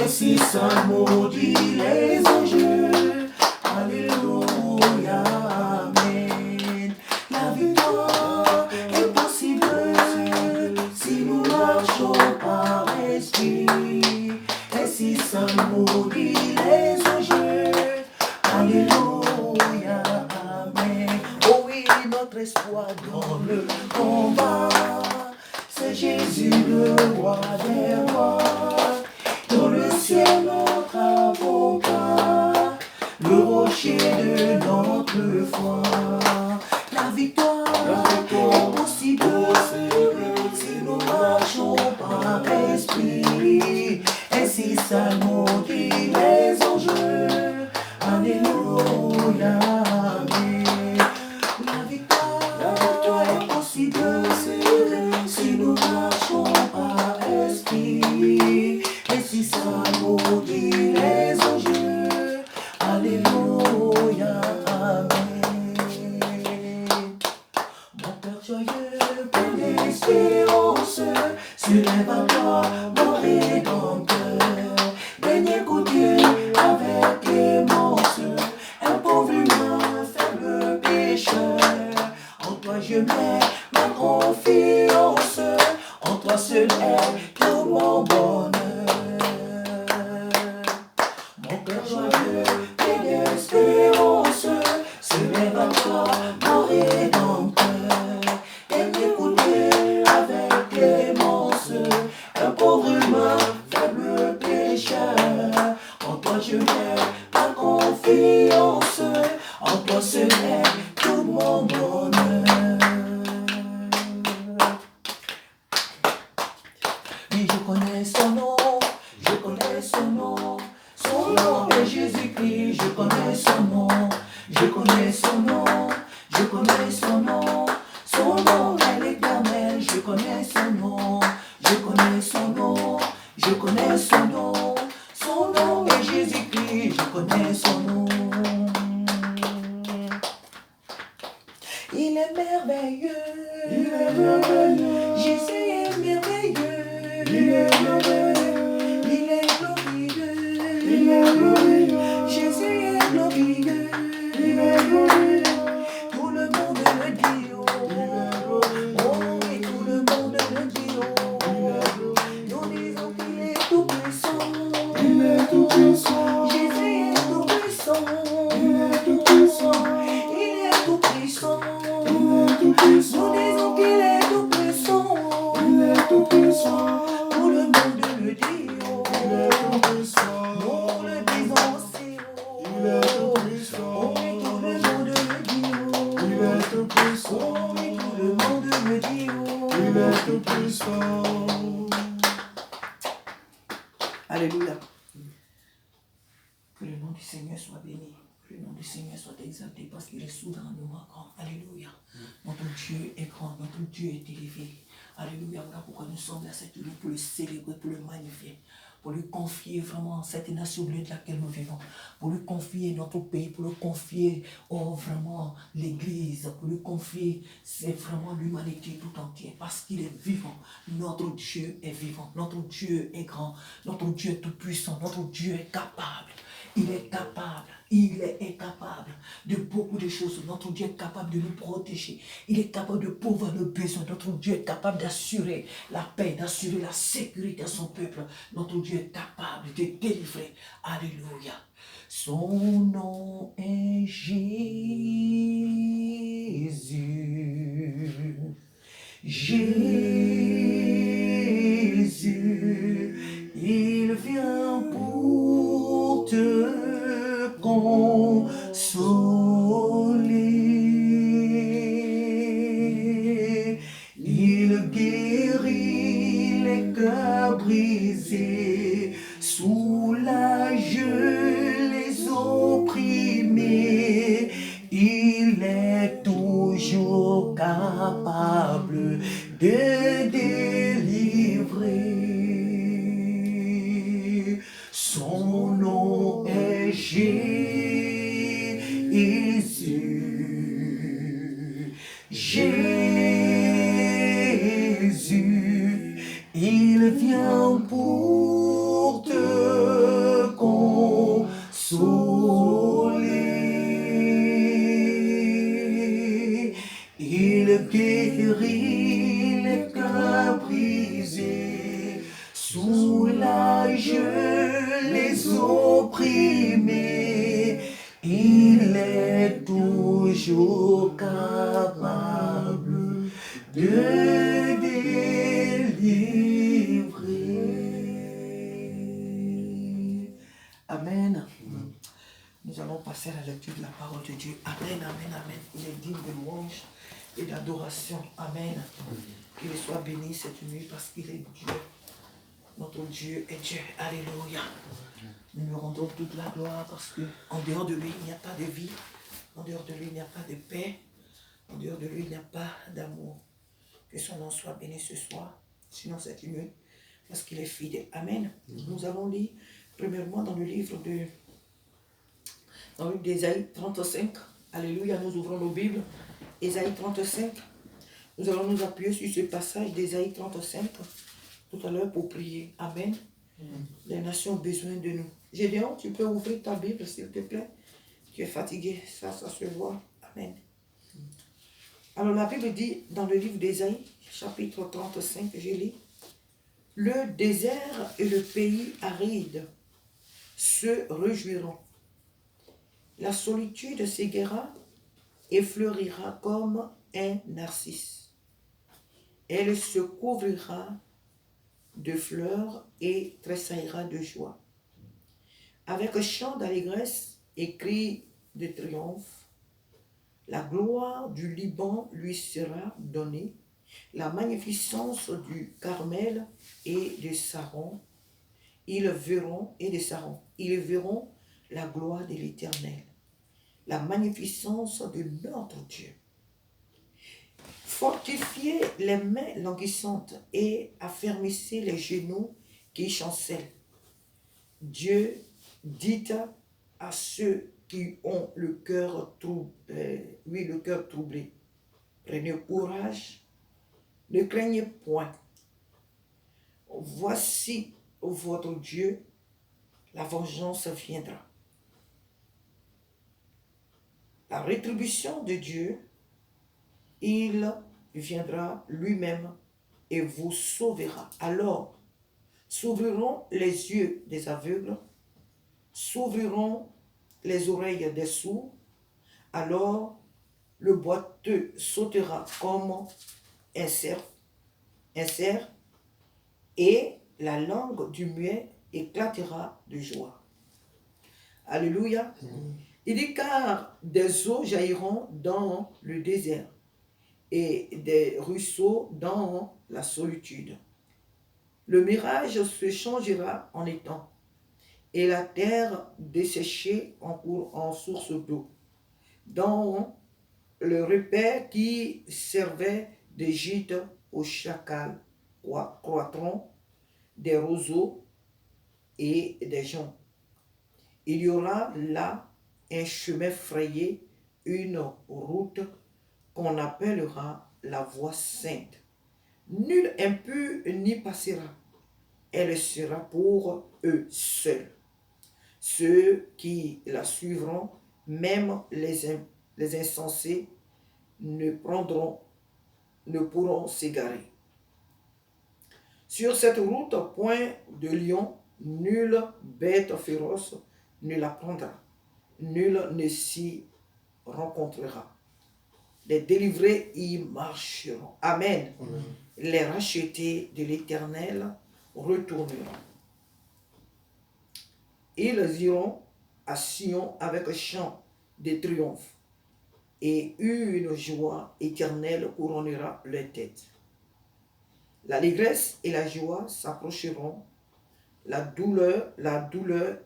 Et si ça maudit les enjeux, alléluia, amen. La victoire est possible si nous marchons par esprit. Et si ça maudit les enjeux, alléluia, amen. Oh oui, notre espoir dans le combat, c'est Jésus le roi des rois, dans le ciel notre avocat, le rocher de notre foi. La victoire est possible si nous marchons par esprit. Et si ça maudit les enjeux, alléluia, amen. La victoire est possible si nous marchons par esprit. Et si ça maudit les enjeux, alléluia, amen. Mon cœur joyeux, plein d'espérance, se lève à toi, mon rédempteur. Daigne écouter avec aimance un pauvre humain, faible pécheur. En toi je mets ma confiance, en toi seul est tout mon bonheur. Mon cœur joyeux, plein d'espérance, se lève à toi, mon rédempteur. Daigne écouter avec clémence un pauvre humain, faible pécheur. En toi je mets ma confiance, en toi seul est tout mon bonheur. Oui, je connais son nom, je connais son nom. Son nom est Jésus-Christ, je connais son nom, je connais son nom, je connais son nom. Son nom est l'Éternel, je connais son nom, je connais son nom, je connais son nom. Son nom est Jésus-Christ, je connais son nom. Il est merveilleux, il est merveilleux. Jésus est merveilleux, il est merveilleux. Il est glorieux, il est glorieux. Jésus est glorieux, il est glorieux. Tout le monde le dit, oh, oh, et tout le monde le dit, oh. Nous disons qu'il est tout puissant, il est tout puissant. Jésus est tout puissant, il est tout puissant. Il est tout puissant, nous disons qu'il est tout puissant, il est tout puissant. Tout le monde le dit, oh, il est tout puissant. Nous le disons aussi, oh, il est tout puissant. Oh, oui, tout le monde le dit, oh, il est tout puissant. Oh, oui, tout le monde le dit, oh, il est tout puissant. Alléluia. Que le nom du Seigneur soit béni. Que le nom du Seigneur soit exalté parce qu'il est souverain nous grand. Alléluia. Notre Dieu est grand, notre Dieu est élevé. Alléluia. Voilà pourquoi nous sommes là cette nuit pour le célébrer, pour le magnifier, pour lui confier vraiment cette nation bleue de laquelle nous vivons, pour lui confier notre pays, pour lui confier vraiment l'Église, pour lui confier c'est vraiment l'humanité tout entière parce qu'il est vivant. Notre Dieu est vivant, notre Dieu est grand, notre Dieu est tout puissant, notre Dieu est capable. Il est capable de beaucoup de choses. Notre Dieu est capable de nous protéger. Il est capable de pourvoir nos besoins. Notre Dieu est capable d'assurer la paix, d'assurer la sécurité à son peuple. Notre Dieu est capable de délivrer. Alléluia. Son nom est Jésus. Jésus, il vient pour te consoler. capable de délivrer. Son nom est Jésus. Jésus, il vient pour te consoler. Il guérit les cœurs brisés, soulage les opprimés. Il est toujours capable de délivrer. Amen. Nous allons passer à la lecture de la parole de Dieu. Amen, amen, amen. Il est digne de louange et d'adoration. Amen. Qu'il soit béni cette nuit parce qu'il est Dieu. Notre Dieu est Dieu. Alléluia. Nous lui rendons toute la gloire parce qu'en dehors de lui, il n'y a pas de vie. En dehors de lui, il n'y a pas de paix. En dehors de lui, il n'y a pas d'amour. Que son nom soit béni ce soir, sinon cette nuit, parce qu'il est fidèle. Amen. Nous allons lire premièrement dans le livre d'Ésaïe 35. Alléluia, nous ouvrons nos Bibles. Ésaïe 35. Nous allons nous appuyer sur ce passage d'Ésaïe 35 tout à l'heure pour prier. Amen. Les nations ont besoin de nous. Gédéon, tu peux ouvrir ta Bible, s'il te plaît. Tu es fatigué, ça se voit. Amen. Alors la Bible dit dans le livre d'Ésaïe, chapitre 35, je lis, « Le désert et le pays aride se réjouiront. La solitude s'égaira et fleurira comme un narcisse. Elle se couvrira de fleurs et tressaillera de joie. Avec chant d'allégresse et cri de triomphe, la gloire du Liban lui sera donnée, la magnificence du Carmel et de Saron. Ils verront la gloire de l'Éternel, la magnificence de notre Dieu. Fortifiez les mains languissantes et affermissez les genoux qui chancellent. Dieu dit à ceux qui ont le cœur troublé, prenez courage, ne craignez point. Voici votre Dieu, la vengeance viendra. La rétribution de Dieu, il viendra lui-même et vous sauvera. Alors, s'ouvriront les yeux des aveugles, s'ouvriront les oreilles des sourds, alors le boiteux sautera comme un cerf, et la langue du muet éclatera de joie. Alléluia. Il dit, car des eaux jailliront dans le désert et des ruisseaux dans la solitude. Le mirage se changera en étang et la terre desséchée en source d'eau. Dans le repaire qui servait de gîte aux chacals croîtront des roseaux et des joncs. Il y aura là un chemin frayé, une route qu'on appellera la voie sainte. Nul impur n'y passera. Elle sera pour eux seuls. Ceux qui la suivront, même les insensés, ne pourront s'égarer. Sur cette route, point de lion, nulle bête féroce ne la prendra. Nul ne s'y rencontrera. Les délivrés y marcheront. Amen. Amen. Les rachetés de l'Éternel retourneront. Ils iront à Sion avec chant de triomphe, et une joie éternelle couronnera leur tête. L'allégresse et la joie s'approcheront, la douleur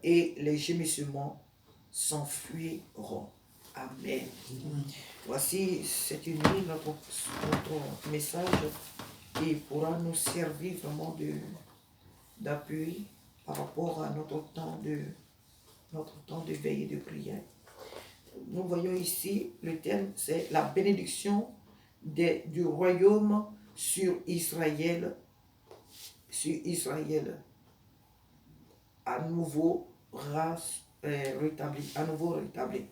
et les gémissements s'enfuiront. Amen. Voici, c'est une ligne, notre message qui pourra nous servir vraiment d'appui par rapport à notre temps de veille et de prière. Nous voyons ici, le thème, c'est la bénédiction du royaume sur Israël, à nouveau rétabli.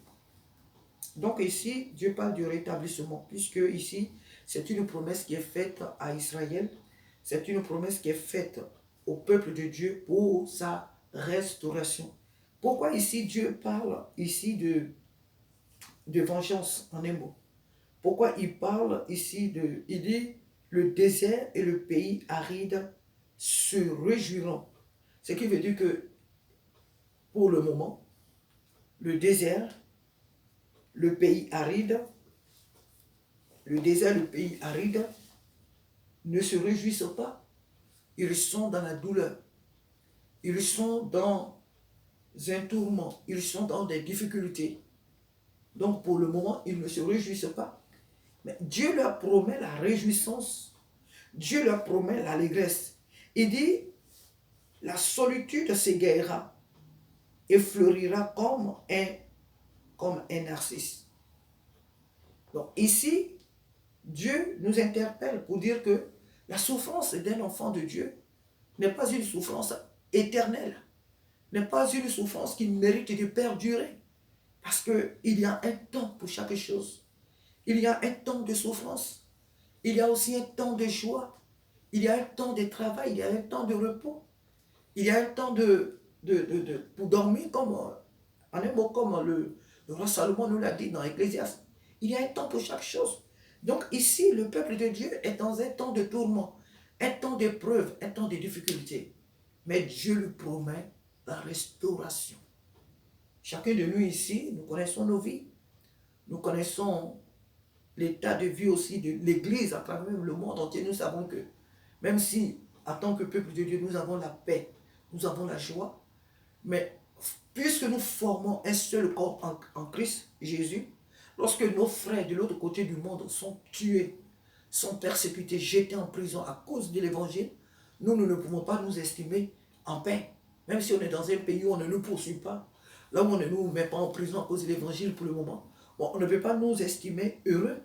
Donc ici, Dieu parle du rétablissement, puisque ici, c'est une promesse qui est faite à Israël, c'est une promesse qui est faite au peuple de Dieu pour sa restauration. Pourquoi ici Dieu parle ici de vengeance en un mot? Pourquoi il parle ici il dit le désert et le pays aride se réjouiront. Ce qui veut dire que pour le moment, le désert, le pays aride ne se réjouissent pas. Ils sont dans la douleur. Ils sont dans un tourment. Ils sont dans des difficultés. Donc pour le moment, ils ne se réjouissent pas. Mais Dieu leur promet la réjouissance. Dieu leur promet l'allégresse. Il dit, la solitude s'égayera et fleurira comme un narcisse. Donc ici, Dieu nous interpelle pour dire que la souffrance d'un enfant de Dieu n'est pas une souffrance éternelle, n'est pas une souffrance qui mérite de perdurer, parce qu'il y a un temps pour chaque chose. Il y a un temps de souffrance, il y a aussi un temps de joie, il y a un temps de travail, il y a un temps de repos, il y a un temps pour dormir, en un mot comme le roi Salomon nous l'a dit dans Ecclésiaste. Il y a un temps pour chaque chose. Donc ici, le peuple de Dieu est dans un temps de tourment, un temps d'épreuve, un temps de difficulté. Mais Dieu lui promet la restauration. Chacun de nous ici, nous connaissons nos vies. Nous connaissons l'état de vie aussi de l'Église à travers le monde entier. Nous savons que même si, en tant que peuple de Dieu, nous avons la paix, nous avons la joie, mais puisque nous formons un seul corps en Christ Jésus, lorsque nos frères de l'autre côté du monde sont tués, sont persécutés, jetés en prison à cause de l'évangile, nous ne pouvons pas nous estimer en paix. Même si on est dans un pays où on ne nous poursuit pas, là où on ne nous met pas en prison à cause de l'évangile pour le moment, bon, on ne peut pas nous estimer heureux,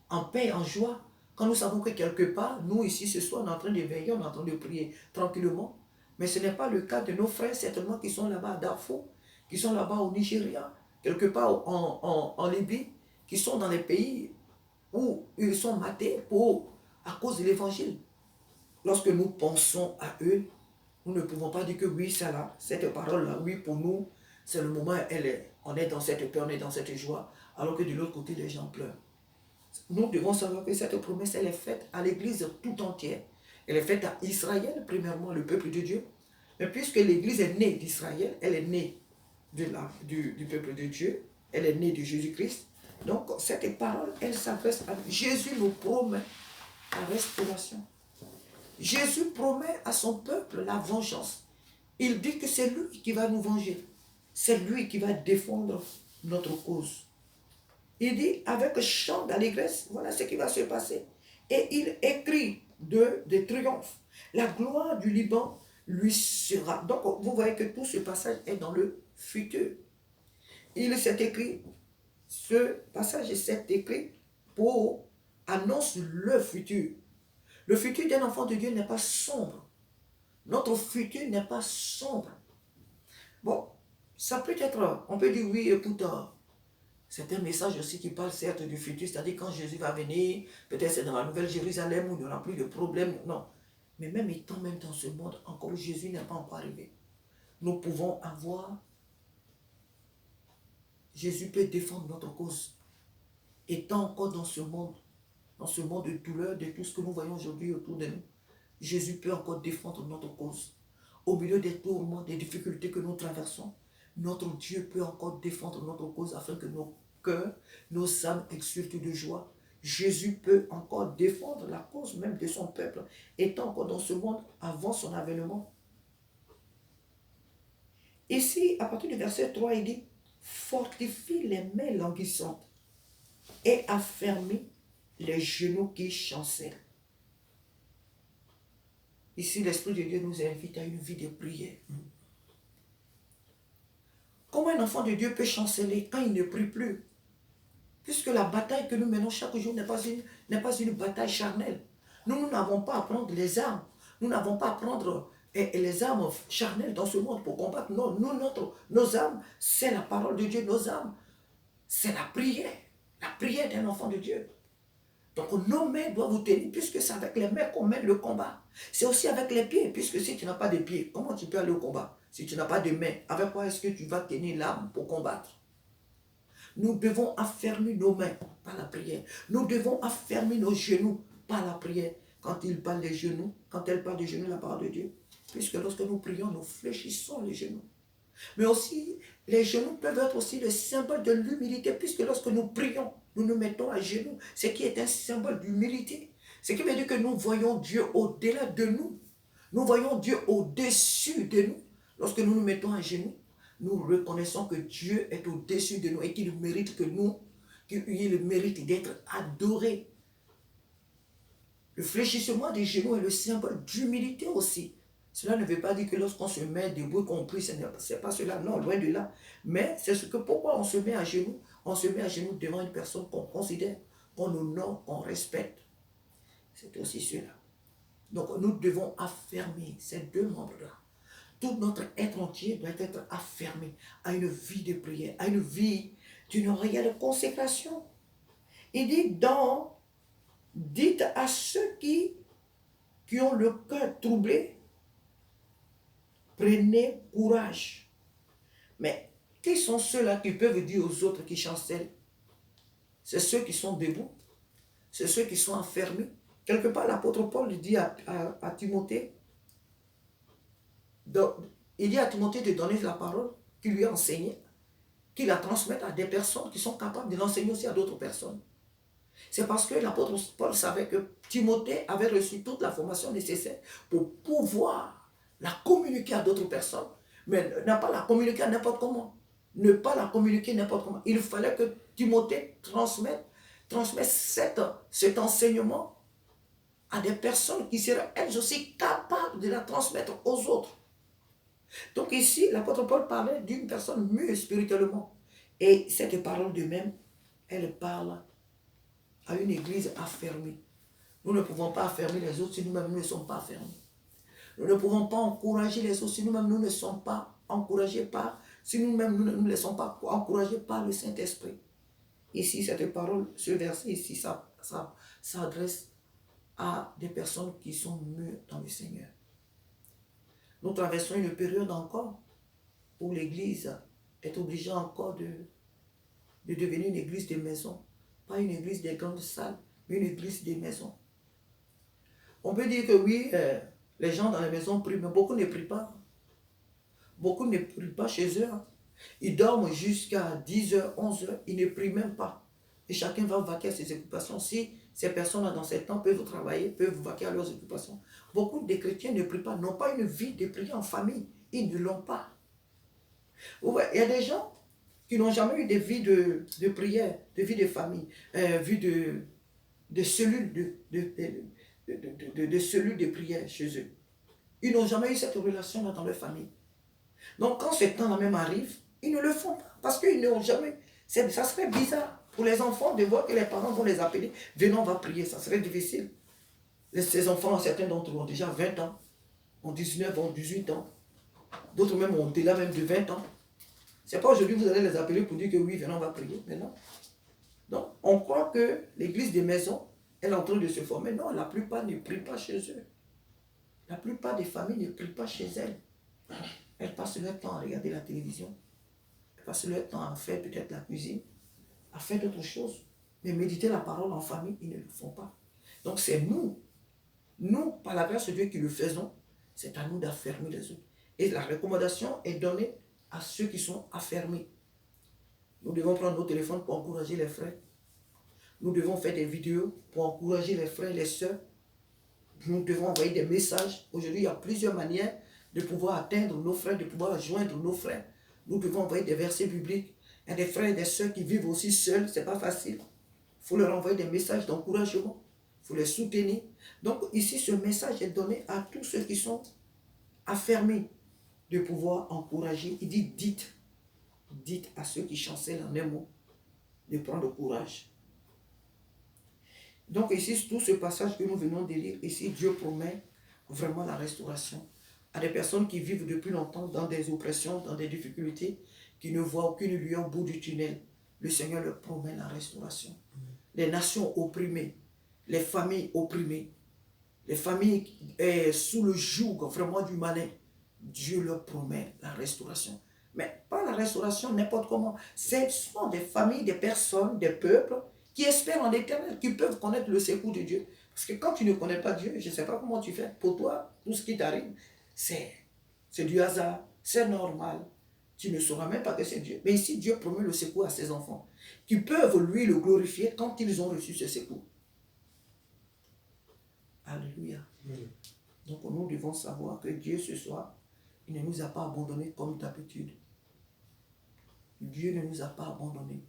en paix, en joie, quand nous savons que quelque part, nous ici ce soir, on est en train de veiller, on est en train de prier tranquillement. Mais ce n'est pas le cas de nos frères, certainement, qui sont là-bas à Darfour, qui sont là-bas au Nigeria, quelque part en Libye, qui sont dans les pays où ils sont matés à cause de l'évangile. Lorsque nous pensons à eux, nous ne pouvons pas dire que oui, ça là, cette parole-là, oui, pour nous, c'est le moment, on est dans cette paix, on est dans cette joie, alors que de l'autre côté, les gens pleurent. Nous devons savoir que cette promesse, elle est faite à l'Église tout entière. Elle est faite à Israël, premièrement, le peuple de Dieu. Mais puisque l'Église est née d'Israël, elle est née du peuple de Dieu, elle est née de Jésus-Christ. Donc, cette parole, elle s'adresse à nous. Jésus nous promet la restauration. Jésus promet à son peuple la vengeance. Il dit que c'est lui qui va nous venger. C'est lui qui va défendre notre cause. Il dit, avec chant d'allégresse, voilà ce qui va se passer. Et il écrit de triomphe. La gloire du Liban lui sera. Donc, vous voyez que tout ce passage est dans le futur. Il s'est écrit, ce passage s'est écrit pour annoncer le futur. Le futur d'un enfant de Dieu n'est pas sombre. Notre futur n'est pas sombre. Bon, ça peut être, on peut dire oui, écoute, c'est un message aussi qui parle certes du futur, c'est-à-dire quand Jésus va venir, peut-être c'est dans la Nouvelle Jérusalem où il n'y aura plus de problème, non. Mais même étant même dans ce monde, encore Jésus n'est pas encore arrivé. Nous pouvons avoir, Jésus peut défendre notre cause. Étant encore dans ce monde de douleur, de tout ce que nous voyons aujourd'hui autour de nous, Jésus peut encore défendre notre cause. Au milieu des tourments, des difficultés que nous traversons, notre Dieu peut encore défendre notre cause afin que nos cœurs, nos âmes exultent de joie. Jésus peut encore défendre la cause même de son peuple, étant encore dans ce monde avant son avènement. Ici, à partir du verset 3, il dit, Fortifie les mains languissantes et affermis les genoux qui chancellent. Ici, l'Esprit de Dieu nous invite à une vie de prière. Comment un enfant de Dieu peut chanceler quand il ne prie plus? Puisque la bataille que nous menons chaque jour n'est pas une bataille charnelle. Nous n'avons pas à prendre les armes. Nous n'avons pas à prendre les armes charnelles dans ce monde pour combattre. Non, nos armes, c'est la parole de Dieu. Nos armes, c'est la prière. La prière d'un enfant de Dieu. Donc nos mains doivent vous tenir, puisque c'est avec les mains qu'on mène le combat. C'est aussi avec les pieds, puisque si tu n'as pas de pieds, comment tu peux aller au combat? Si tu n'as pas de mains, avec quoi est-ce que tu vas tenir l'arme pour combattre? Nous devons affermir nos mains par la prière. Nous devons affermir nos genoux par la prière. Quand il parle des genoux, quand elle parle des genoux, la parole de Dieu. Puisque lorsque nous prions, nous fléchissons les genoux. Mais aussi, les genoux peuvent être aussi le symbole de l'humilité, puisque lorsque nous prions, nous nous mettons à genoux, ce qui est un symbole d'humilité. Ce qui veut dire que nous voyons Dieu au-delà de nous. Nous voyons Dieu au-dessus de nous. Lorsque nous nous mettons à genoux, nous reconnaissons que Dieu est au-dessus de nous et qu'il mérite qu'il mérite d'être adoré. Le fléchissement des genoux est le symbole d'humilité aussi. Cela ne veut pas dire que lorsqu'on se met debout, qu'on prie, ce n'est pas cela, non, loin de là. Mais c'est ce que pourquoi on se met à genoux. On se met à genoux devant une personne qu'on considère, qu'on honore, qu'on respecte. C'est aussi cela. Donc nous devons affermer ces deux membres-là. Tout notre être entier doit être affermé à une vie de prière, à une vie d'une réelle consécration. Il dit dites à ceux qui ont le cœur troublé, prenez courage. Mais qui sont ceux-là qui peuvent dire aux autres qui chancellent? C'est ceux qui sont debout, c'est ceux qui sont enfermés. Quelque part, l'apôtre Paul dit à Timothée, il dit à Timothée de donner la parole qu'il lui a enseignée, qu'il la transmette à des personnes qui sont capables de l'enseigner aussi à d'autres personnes. C'est parce que l'apôtre Paul savait que Timothée avait reçu toute la formation nécessaire pour pouvoir la communiquer à d'autres personnes, mais n'a pas la communiquer à n'importe comment. Ne pas la communiquer n'importe comment. Il fallait que Timothée transmette cet enseignement à des personnes qui seraient elles aussi capables de la transmettre aux autres. Donc ici, l'apôtre Paul parlait d'une personne mûre spirituellement. Et cette parole de même, elle parle à une église affermie. Nous ne pouvons pas affermir les autres si nous-mêmes nous ne sommes pas affermis. Nous ne pouvons pas encourager les autres si nous-mêmes nous ne sommes pas encouragés par, si nous-mêmes nous ne nous laissons pas encourager par le Saint-Esprit. Ici, cette parole, ce verset ici, ça s'adresse à des personnes qui sont mûres dans le Seigneur. Nous traversons une période encore où l'Église est obligée encore de devenir une église de maison. Pas une église des grandes salles, mais une église des maisons. On peut dire que oui, les gens dans les maisons prient, mais beaucoup ne prient pas. Beaucoup ne prient pas chez eux. Ils dorment jusqu'à 10h, 11h, ils ne prient même pas. Et chacun va vaquer à ses occupations. Si ces personnes dans ces temps peuvent travailler, peuvent vaquer à leurs occupations. Beaucoup de chrétiens ne prient pas, n'ont pas une vie de prière en famille. Ils ne l'ont pas. Il y a des gens qui n'ont jamais eu de vie de prière, de vie de famille, vie de cellules de cellules de prière chez eux. Ils n'ont jamais eu cette relation-là dans leur famille. Donc quand ce temps-là même arrive, ils ne le font pas. Parce qu'ils n'ont jamais... Ça serait bizarre pour les enfants de voir que les parents vont les appeler. Venons, on va prier. Ça serait difficile. Ces enfants, certains d'entre eux ont déjà 20 ans, ont 19 ans, 18 ans. D'autres même ont au-delà même de 20 ans. C'est pas aujourd'hui que vous allez les appeler pour dire que oui, venons, on va prier. Mais non. Donc, on croit que l'église des maisons est en train de se former. Non, la plupart ne prient pas chez eux. La plupart des familles ne prient pas chez elles. Elles passent leur temps à regarder la télévision. Elles passent leur temps à faire peut-être la cuisine, à faire d'autres choses. Mais méditer la parole en famille, ils ne le font pas. Donc, c'est nous, par la grâce de Dieu, qui le faisons. C'est à nous d'affermir les autres. Et la recommandation est donnée à ceux qui sont affermés. Nous devons prendre nos téléphones pour encourager les frères. Nous devons faire des vidéos pour encourager les frères et les sœurs. Nous devons envoyer des messages. Aujourd'hui, il y a plusieurs manières de pouvoir atteindre nos frères, de pouvoir joindre nos frères. Nous devons envoyer des versets bibliques. Il y a des frères et des sœurs qui vivent aussi seuls, ce n'est pas facile. Il faut leur envoyer des messages d'encouragement. Il faut les soutenir. Donc ici, ce message est donné à tous ceux qui sont affermés de pouvoir encourager. Il dit, dites à ceux qui chancellent en un mot de prendre courage. Donc ici, tout ce passage que nous venons de lire, ici, Dieu promet vraiment la restauration à des personnes qui vivent depuis longtemps dans des oppressions, dans des difficultés, qui ne voient aucune lueur au bout du tunnel. Le Seigneur leur promet la restauration. Les nations opprimées, les familles opprimées, les familles sous le joug vraiment du malin, Dieu leur promet la restauration. Mais pas la restauration n'importe comment. Ce sont des familles, des personnes, des peuples qui espèrent en l'Éternel, qui peuvent connaître le secours de Dieu. Parce que quand tu ne connais pas Dieu, je ne sais pas comment tu fais. Pour toi, tout ce qui t'arrive, c'est du hasard, c'est normal. Tu ne sauras même pas que c'est Dieu. Mais ici, Dieu promet le secours à ses enfants, qui peuvent lui le glorifier quand ils ont reçu ce secours. Alléluia. Donc nous devons savoir que Dieu ce soir, il ne nous a pas abandonnés comme d'habitude. Dieu ne nous a pas abandonnés.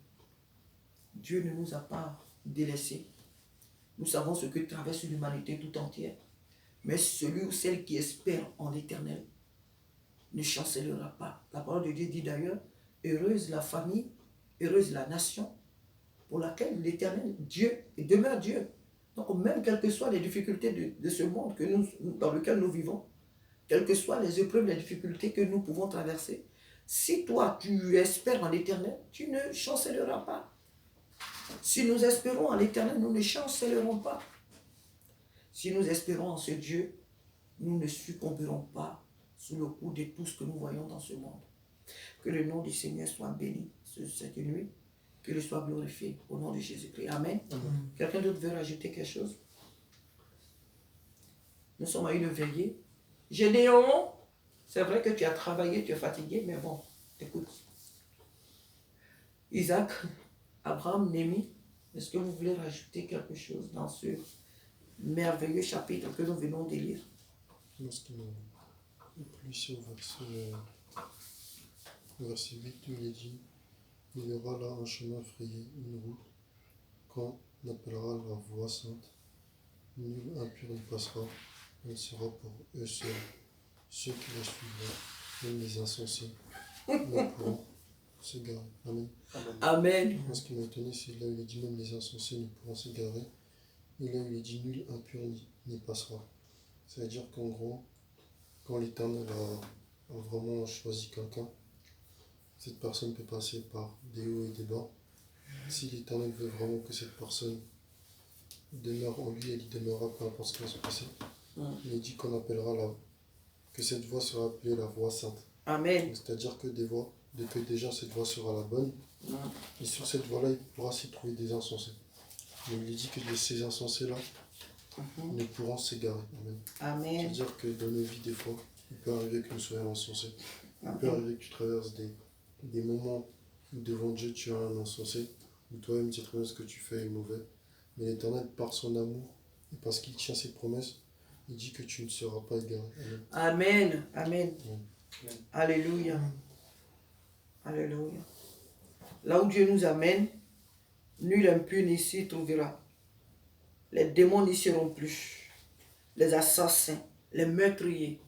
Dieu ne nous a pas délaissés. Nous savons ce que traverse l'humanité tout entière. Mais celui ou celle qui espère en l'Éternel ne chancellera pas. La parole de Dieu dit d'ailleurs, heureuse la famille, heureuse la nation pour laquelle l'Éternel, Dieu, demeure Dieu. Donc même quelles que soient les difficultés de ce monde dans lequel nous vivons, quelles que soient les épreuves, les difficultés que nous pouvons traverser, si toi tu espères en l'Éternel, tu ne chancelleras pas. Si nous espérons en l'Éternel, nous ne chancellerons pas. Si nous espérons en ce Dieu, nous ne succomberons pas sous le coup de tout ce que nous voyons dans ce monde. Que le nom du Seigneur soit béni cette nuit, qu'il soit glorifié au nom de Jésus-Christ. Amen. Quelqu'un d'autre veut rajouter quelque chose? Nous sommes à une veillée. Gédéon, c'est vrai que tu as travaillé, tu es fatigué, mais bon, écoute. Isaac, Abraham, Némi, est-ce que vous voulez rajouter quelque chose dans ce merveilleux chapitre que nous venons de lire? Lorsqu'il est plus ici au verset 8, où il est dit, il y aura là un chemin frayé, une route, quand on appellera la voie sainte, nul impur n'y passera, elle sera pour eux seuls, ceux qui la suivront, même les insensés, ne pourront s'égarer. Amen. Amen. Moi, ce qui m'a étonné, c'est là où il est dit même les insensés ne pourront s'égarer, et là où il est dit nul impur n'y passera. C'est-à-dire qu'en gros, quand l'Éternel a vraiment choisi quelqu'un, cette personne peut passer par des hauts et des bas. Si l'Éternel veut vraiment que cette personne demeure en lui, elle y demeurera, peu importe ce qui va se passer. Il dit qu'on appellera que cette voie sera appelée la voie sainte. Amen. C'est-à-dire que déjà cette voie sera la bonne, et sur cette voie-là, il pourra s'y trouver des insensés. Mais il dit que ces insensés-là ne pourront s'égarer. Amen. Amen. C'est-à-dire que dans nos vies, des fois, il peut arriver que nous soyons insensés. Il peut arriver que tu traverses des moments où devant Dieu tu as un insensé, où toi-même tu sais très bien ce que tu fais est mauvais. Mais l'Éternel, par son amour, et parce qu'il tient ses promesses, il dit que tu ne seras pas égaré. Amen. Amen. Alléluia. Alléluia. Là où Dieu nous amène, nul impur n'ici trouvera. Les démons n'y seront plus. Les assassins, les meurtriers,